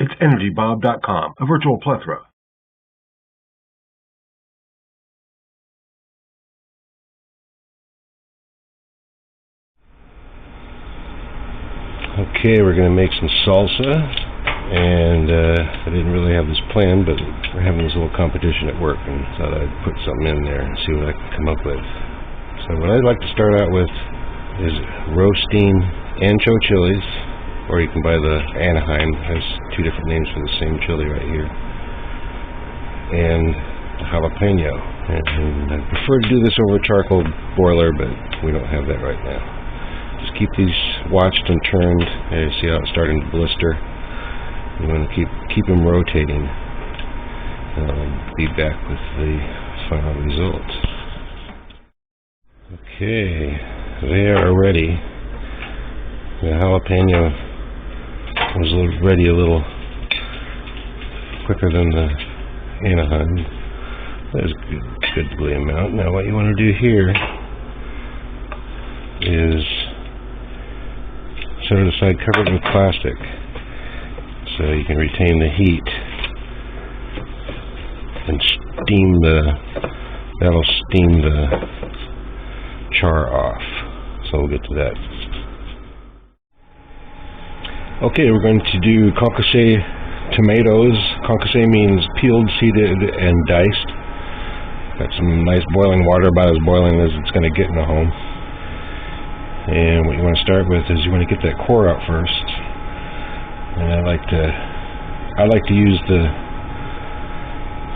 It's EnergyBob.com, a virtual plethora. Okay, we're going to make some salsa, and I didn't really have this planned, but we're having this little competition at work, and thought I'd put something in there and see what I can come up with. So what I'd like to start out with is roasting Ancho chilies, or you can buy the Anaheim. There's two different names for the same chili right here, and the jalapeno. And I prefer to do this over a charcoal broiler, but we don't have that right now. Just keep these watched and turned. You see how it's starting to blister. You want to keep them rotating. I'll be back with the final result. Okay, they are ready. The jalapeno was ready a little quicker than the Anaheim. That's a good amount. Now what you want to do here is set it aside, cover it with plastic so you can retain the heat and that'll steam the char off. So we'll get to that. Okay, we're going to do concassé tomatoes. Concassé means peeled, seeded, and diced. Got some nice boiling water, about as boiling as it's going to get in the home. And what you want to start with is you want to get that core out first. And I like to use the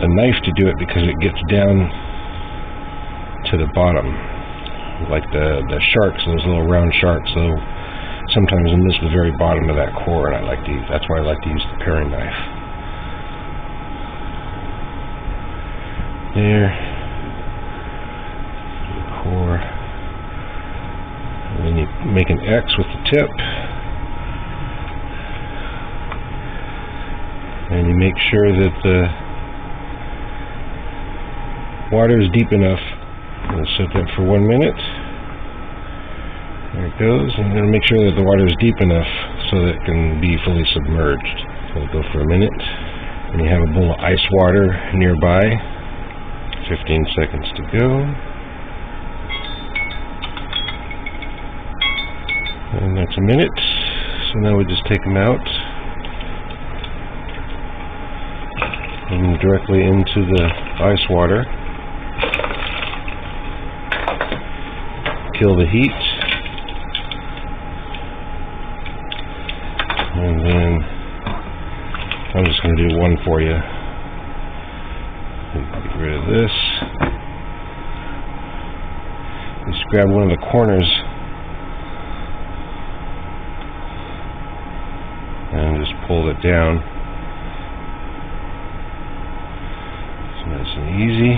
knife to do it because it gets down to the bottom, like the sharks, those little round sharks. So sometimes I miss the very bottom of that core, and that's why I like to use the paring knife. There, the core, and then you make an X with the tip, and you make sure that the water is deep enough. I'm going to set that for 1 minute. There it goes, and then make sure that the water is deep enough so that it can be fully submerged. So it'll go for a minute, and you have a bowl of ice water nearby. 15 seconds to go. And that's a minute. So now we just take them out and directly into the ice water. Kill the heat. And then I'm just going to do one for you. Get rid of this. Just grab one of the corners and just pull it down. It's nice and easy.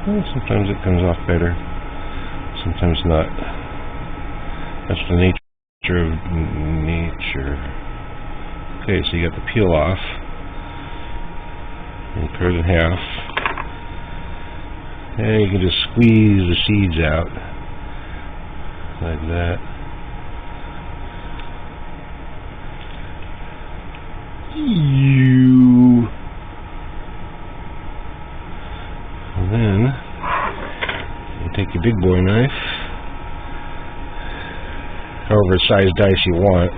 Well, sometimes it comes off better. Sometimes not. That's the nature of nature. Okay, so you got the peel off. And you cut it in half. And you can just squeeze the seeds out. Like that. And then take your big boy knife, however size dice you want,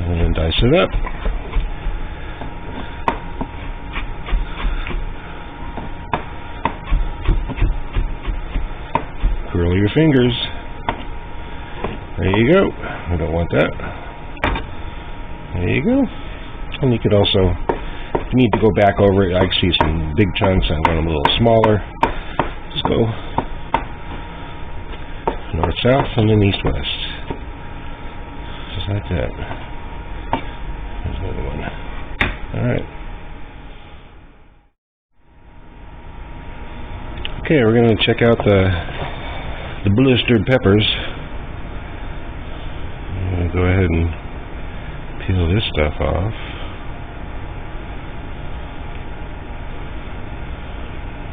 and then dice it up. Curl your fingers. There you go. I don't want that. There you go. And you could also, if you need to go back over it, I see some big chunks. I'm going a little smaller. Just go north-south and then east-west. Just like that. There's another one. Alright. Okay, we're going to check out the blistered peppers. I'm going to go ahead and peel this stuff off.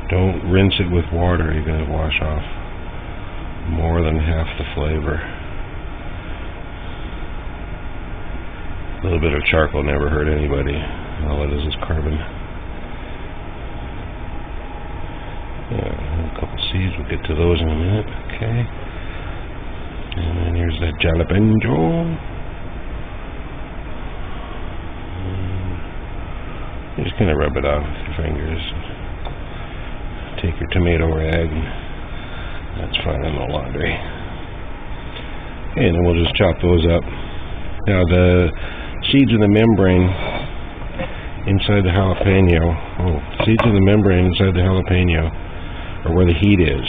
Don't rinse it with water, you're going to wash off more than half the flavor. A little bit of charcoal never hurt anybody. All it is carbon. Yeah, a couple seeds. We'll get to those in a minute. Okay. And then here's that jalapeno. You just kind of rub it off with your fingers. Take your tomato rag, and that's fine in the laundry. Okay, and then we'll just chop those up. Now the seeds of the membrane inside the jalapeno. Seeds of the membrane inside the jalapeno are where the heat is.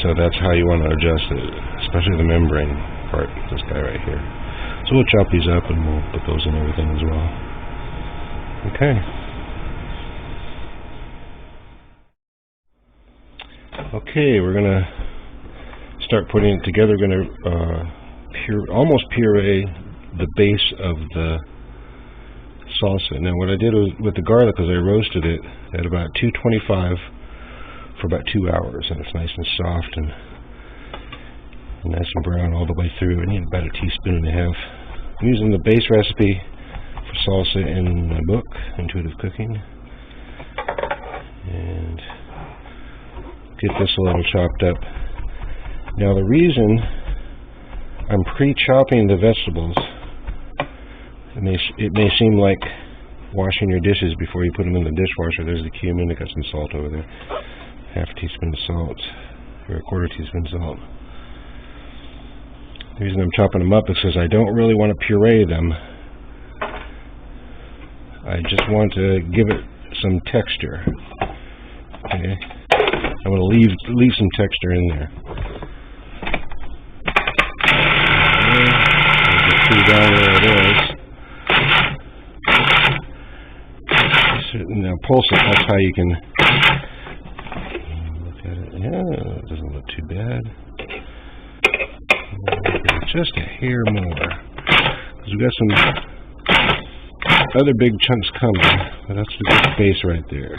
So that's how you want to adjust it, especially the membrane part. This guy right here. So we'll chop these up and we'll put those in everything as well. Okay. Okay, we're gonna start putting it together. We're gonna almost puree the base of the salsa. Now, what I did with the garlic is I roasted it at about 225 for about 2 hours, and it's nice and soft and nice and brown all the way through. I need about a teaspoon and a half. I'm using the base recipe for salsa in my book, Intuitive Cooking, and get this a little chopped up. Now, the reason I'm pre-chopping the vegetables, it may seem like washing your dishes before you put them in the dishwasher. There's the cumin. I got some salt over there. Half a teaspoon of salt, or a quarter teaspoon of salt. The reason I'm chopping them up is because I don't really want to puree them. I just want to give it some texture. Okay, I'm going to leave some texture in there. See down where it is. Now pulse it. That's how you can look at it. Yeah, it doesn't look too bad. Just a hair more, because we've got some other big chunks coming. But that's the good base right there.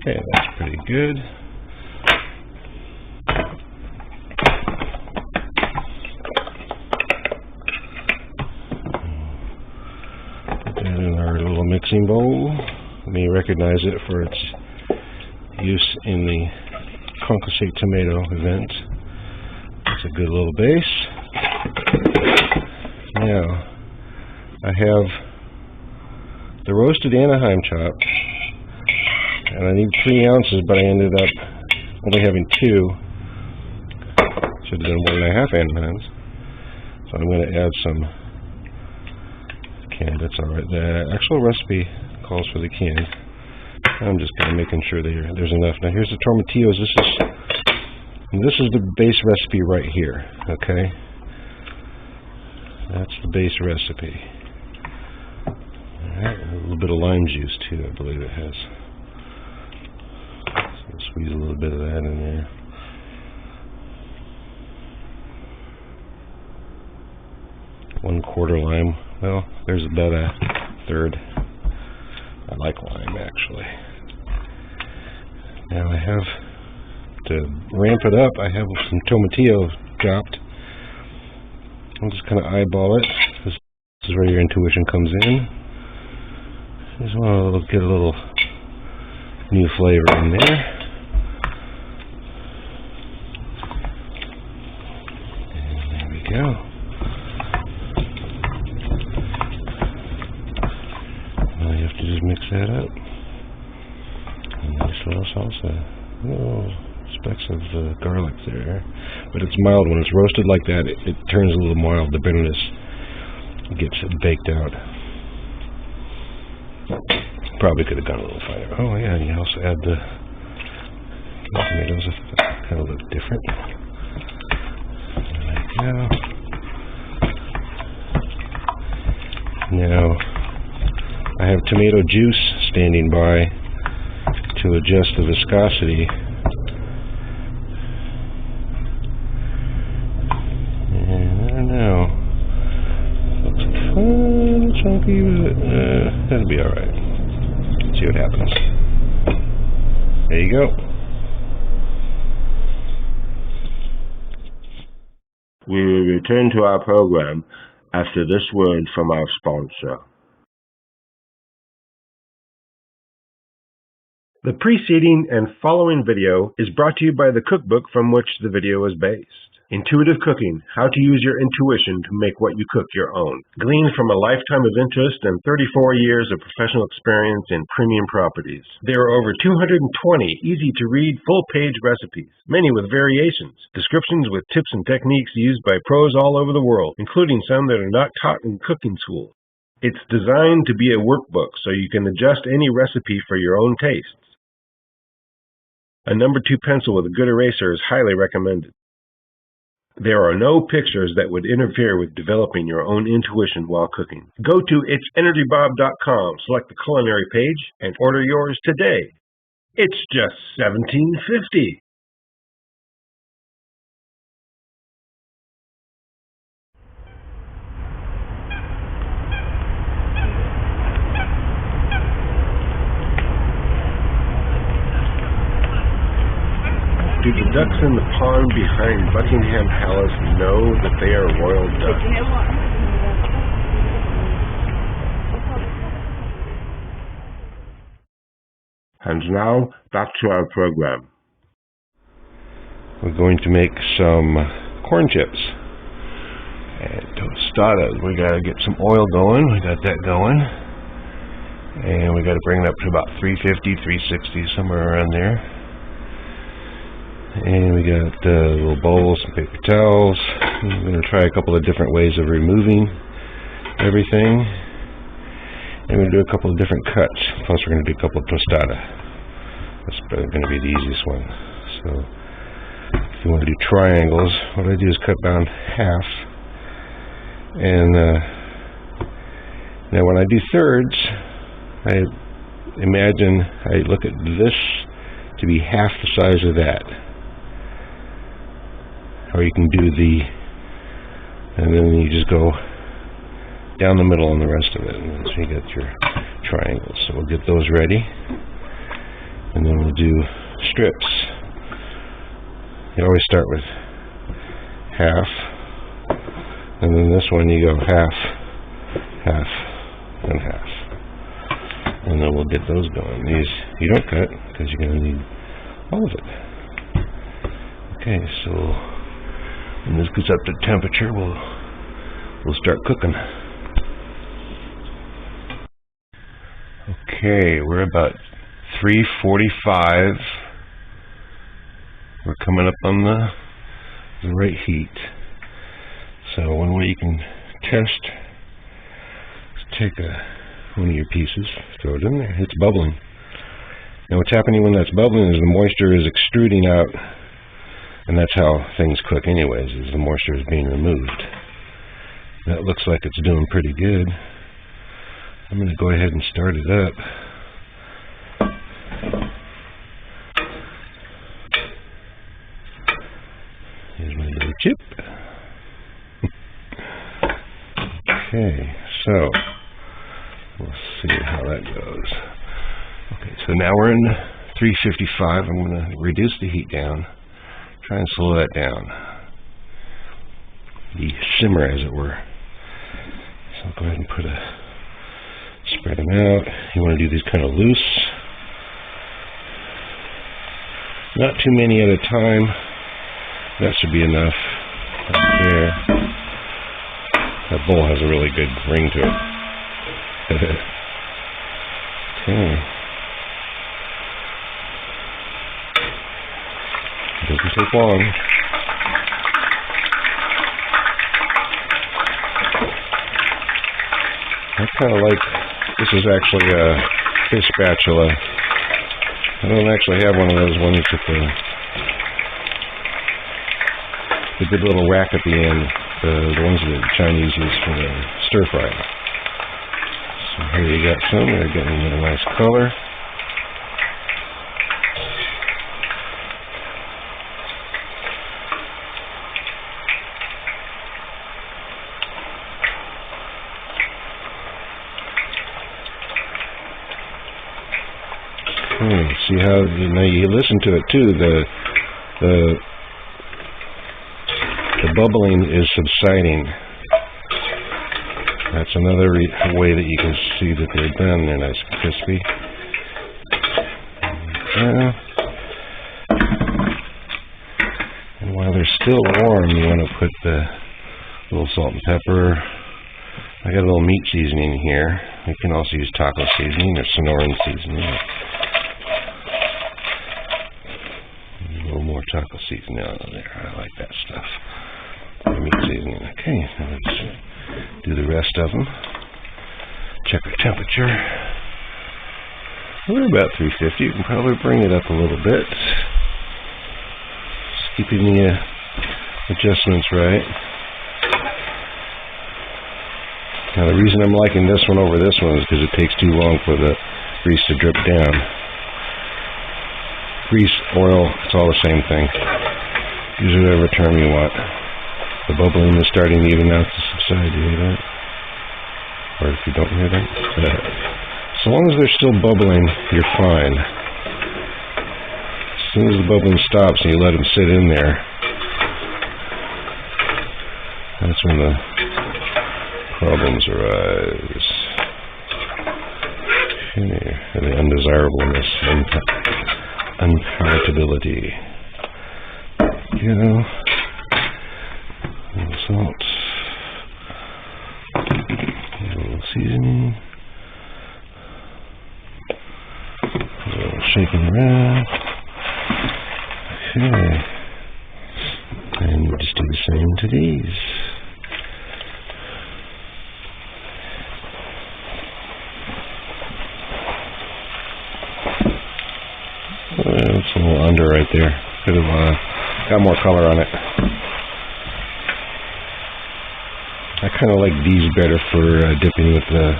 Okay, that's pretty good. Mixing bowl. Let me recognize it for its use in the concassate tomato event. It's a good little base. Now, I have the roasted Anaheim chopped, and I need 3 ounces, but I ended up only having 2. Should have done 1.5 Anaheims. So I'm going to add some. That's alright. The actual recipe calls for the canned. I'm just kind of making sure there's enough. Now here's the tomatillos. This is the base recipe right here. Okay, that's the base recipe. Alright, a little bit of lime juice too, I believe it has. So I'll squeeze a little bit of that in there. One-quarter lime. Well, there's about a third. I like lime, actually. Now I have to ramp it up. I have some tomatillo chopped. I'll just kind of eyeball it. This is where your intuition comes in. Just want to get a little new flavor in there. And there we go. Just mix that up. Nice little salsa. Oh, specks of garlic there. But it's mild. When it's roasted like that, it turns a little mild. The bitterness gets baked out. Probably could have gone a little finer. Oh, yeah, and you also add the tomatoes. That kind of look different. There we go. Now, I have tomato juice standing by to adjust the viscosity. And I don't know. Looks kind of chunky, but that'll be alright. See what happens. There you go. We will return to our program after this word from our sponsor. The preceding and following video is brought to you by the cookbook from which the video is based. Intuitive Cooking, How to Use Your Intuition to Make What You Cook Your Own. Gleaned from a lifetime of interest and 34 years of professional experience in premium properties. There are over 220 easy-to-read, full-page recipes, many with variations, descriptions with tips and techniques used by pros all over the world, including some that are not taught in cooking school. It's designed to be a workbook so you can adjust any recipe for your own tastes. A number 2 pencil with a good eraser is highly recommended. There are no pictures that would interfere with developing your own intuition while cooking. Go to itsenergybob.com, select the culinary page, and order yours today. It's just $17.50. Do the ducks in the pond behind Buckingham Palace know that they are royal ducks? And now, back to our program. We're going to make some corn chips and tostadas. We got to get some oil going. We got that going. And we got to bring it up to about 350, 360, somewhere around there. And we got a little bowl, some paper towels. I'm going to try a couple of different ways of removing everything. And we're going to do a couple of different cuts. Plus we're going to do a couple of tostada. That's probably going to be the easiest one. So if you want to do triangles, what I do is cut down half. And now when I do thirds, I imagine I look at this to be half the size of that. Or you can do and then you just go down the middle on the rest of it, and so you get your triangles. So we'll get those ready, and then we'll do strips. You always start with half, and then this one you go half, half, and half. And then we'll get those going. These you don't cut, because you're going to need all of it. Okay, so when this gets up to temperature, we'll start cooking. Okay, we're about 345. We're coming up on the right heat. So one way you can test is take one of your pieces, throw it in there. It's bubbling. Now what's happening when that's bubbling is the moisture is extruding out. And that's how things cook anyways, is the moisture is being removed. That looks like it's doing pretty good. I'm going to go ahead and start it up. Here's my little chip. Okay, so we'll see how that goes. Okay, so now we're in 355. I'm going to reduce the heat down. Try and slow that down. The simmer, as it were. So I'll go ahead and spread them out. You want to do these kind of loose. Not too many at a time. That should be enough. Right there. That bowl has a really good ring to it. Okay. Doesn't take long. I kind of like, this is actually a fish spatula. I don't actually have one of those ones with the little rack at the end, the ones that the Chinese use for the stir fry. So here you got some, they're getting a nice color. See how now you listen to it too. the bubbling is subsiding. That's another way that you can see that they're done. They're nice and crispy. And while they're still warm, you want to put the little salt and pepper. I got a little meat seasoning here. You can also use taco seasoning or Sonoran seasoning. A little more taco seasoning on there. I like that stuff. Meat seasoning. Okay, now let's do the rest of them. Check the temperature. We're about 350. You can probably bring it up a little bit. Just keeping the adjustments right. Now the reason I'm liking this one over this one is because it takes too long for the grease to drip down. Grease, oil, it's all the same thing. Use whatever term you want. The bubbling is starting even now to subside. Do you hear that? Or if you don't hear that, so long as they're still bubbling, you're fine. As soon as the bubbling stops and you let them sit in there, that's when the problems arise. Okay. And the undesirableness, unpalatability. You know, a little salt, a little seasoning, a little shaking around. Okay. And we'll just do the same to these. It's a little under right there. Could have got more color on it. I kind of like these better for dipping with the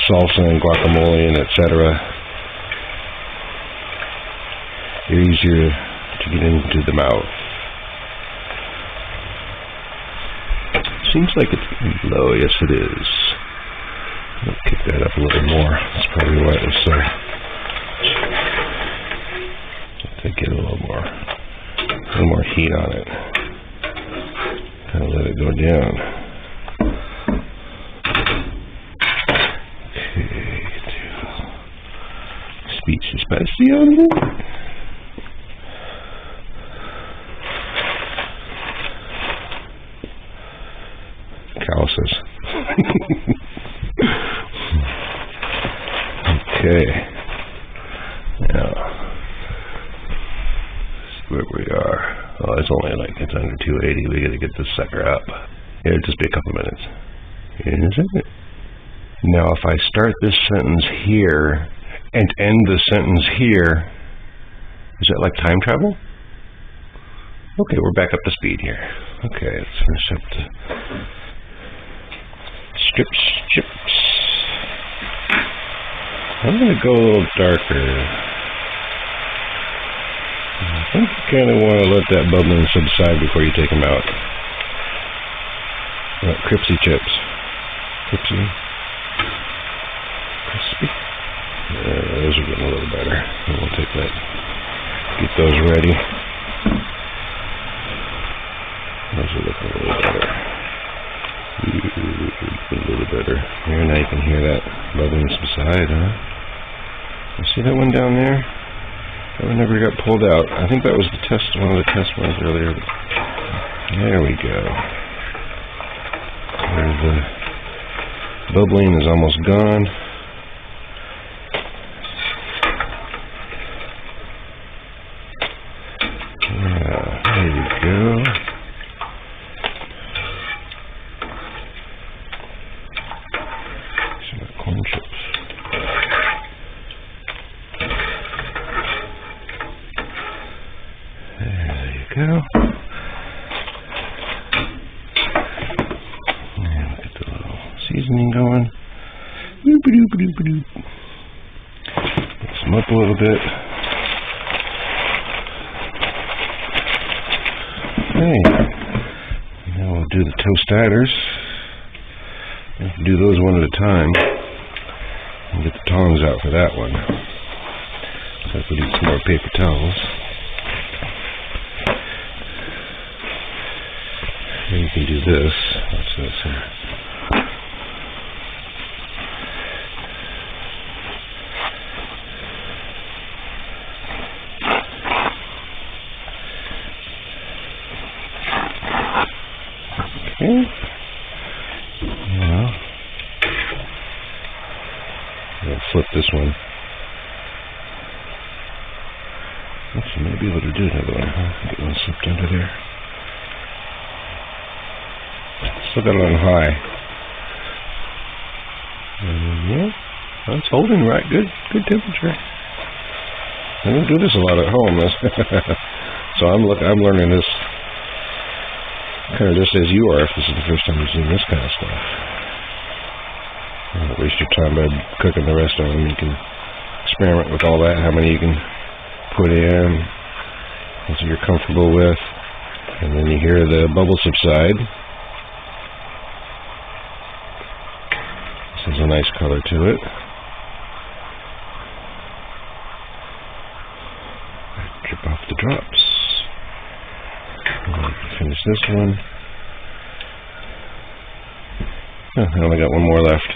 salsa and guacamole and etc. They're easier to get into the mouth. Seems like it's low. Yes, it is. I'll kick that up a little more. That's probably why it was so. To get a little more heat on it. Kind of let it go down. Okay, speech espacio. Calluses. Okay. Now. Where we are. Oh, it's only like it's under 280. We gotta get this sucker up. It'll just be a couple minutes. In a second. Now, if I start this sentence here and end the sentence here, is that like time travel? Okay, we're back up to speed here. Okay, let's finish up the strips. I'm gonna go a little darker. I think you kind of want to let that bubbling subside before you take them out. Crispy chips. Crispy. Those are getting a little better. And we'll take that. Get those ready. Those are looking a little better. A little better. Here, now you can hear that bubbling subside, huh? You see that one down there? That one never got pulled out. I think that was the test, one of the test ones earlier. There we go. The bubbling is almost gone. Yeah, there you go. Some corn chips. Go. And get the little seasoning going. Mix them up a little bit. Okay. Now we'll do the tostaders. We have to do those one at a time. And get the tongs out for that one. So I could use some more paper towels. can do this. Watch this here. Okay. Now, I'll flip this one. Actually, maybe be able to do another one, huh? Get one slipped under there. Still got it on high. Yeah, it's holding right. Good temperature. I don't do this a lot at home, so I'm learning this kind of just as you are. If this is the first time you've seen this kind of stuff, don't waste your time by cooking the rest of them. You can experiment with all that. How many you can put in, what you're comfortable with, and then you hear the bubbles subside. This has a nice color to it. Drip off the drops. Finish this one. Oh, I only got one more left.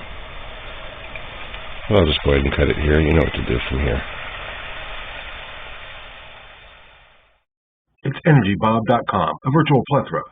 Well, I'll just go ahead and cut it here. You know what to do from here. It's EnergyBob.com, a virtual plethora